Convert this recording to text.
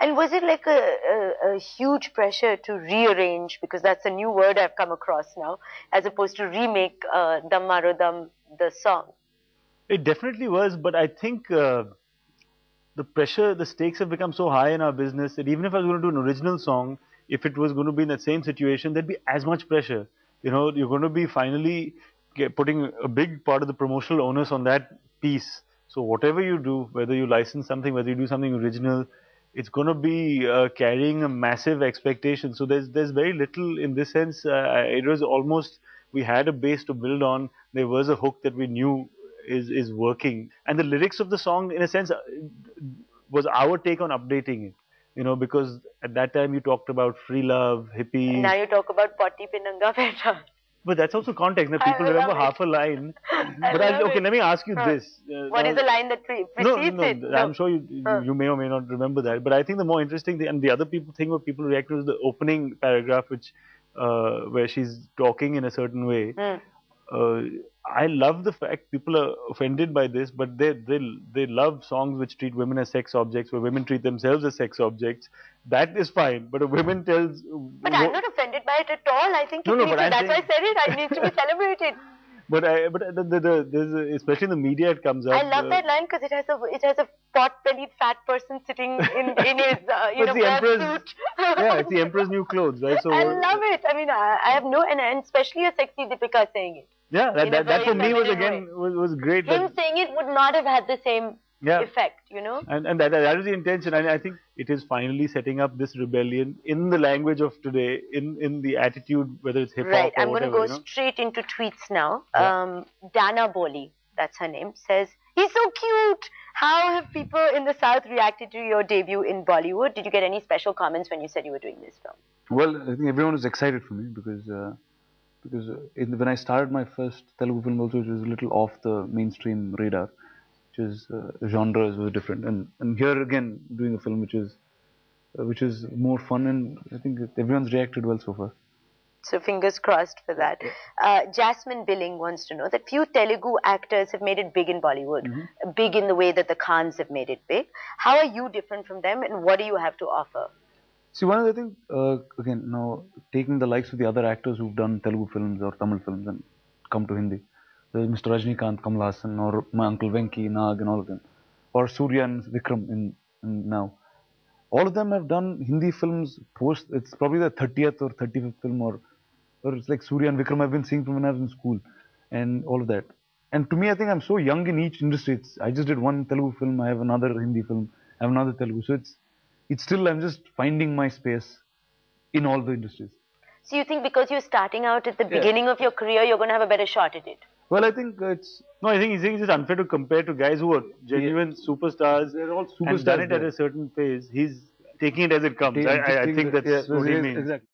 And was it like a huge pressure to rearrange, because that's a new word I've come across now, as opposed to remake Dum Maro Dum, the song? It definitely was, but I think the pressure, the stakes have become so high in our business that even if I was going to do an original song, if it was going to be in that same situation, there'd be as much pressure. You know, you're going to be finally putting a big part of the promotional onus on that piece. So whatever you do, whether you license something, whether you do something original, it's going to be carrying a massive expectation. So there's very little in this sense. It was almost, we had a base to build on. There was a hook that we knew is working, and the lyrics of the song, in a sense, was our take on updating it. You know, because at that time you talked about free love, hippies. Now you talk about Potti Pinanga Beta. But that's also context. Now people remember half a line. But okay, let me ask you this. What is the line that precedes it? No, I'm sure you may or may not remember that. But I think the more interesting thing, and the other thing where people react to, is the opening paragraph, which where she's talking in a certain way. I love the fact people are offended by this, but they love songs which treat women as sex objects, where women treat themselves as sex objects. That is fine, but a woman tells. But I'm not offended by it at all. I think that's why I said it. It needs to be celebrated. But there's especially in the media it comes up. I love that line because it has a pot-bellied fat person sitting in his suit. Yeah, it's the emperor's new clothes, right? So I love it. I mean, I have no, and especially a sexy Deepika saying it. Yeah, that for me was great. Him saying it would not have had the same effect, you know. And that is the intention. And I think it is finally setting up this rebellion in the language of today, in the attitude, whether it's hip hop or I'm whatever. going to go straight into tweets now. Dana Boli, that's her name, says, "He's so cute. How have people in the South reacted to your debut in Bollywood? Did you get any special comments when you said you were doing this film?" Well, I think everyone was excited for me because when I started my first Telugu film also, it was a little off the mainstream radar, which is genres were different, and here again doing a film which is more fun, and I think everyone's reacted well so far. So fingers crossed for that. Jasmine Billing wants to know that few Telugu actors have made it big in Bollywood, big in the way that the Khans have made it big. How are you different from them, and what do you have to offer? See, one of the things, again, now taking the likes of the other actors who've done Telugu films or Tamil films and come to Hindi, there's Mr. Rajnikant, Kamal Haasan, or my uncle Venki, Nag, and all of them, or Surya and Vikram in now. All of them have done Hindi films post, it's probably the 30th or 35th film, or it's like Surya and Vikram I've been seeing from when I was in school, and all of that. And to me, I think I'm so young in each industry. I just did one Telugu film, I have another Hindi film, I have another Telugu. So it's still, I'm just finding my space in all the industries. So you think because you're starting out at the beginning of your career, you're going to have a better shot at it? Well, I think it's... No, I think it's just unfair to compare to guys who are genuine superstars. They're all superstars. And done it at a certain phase. He's taking it as it comes. I think that's what he means. Exactly.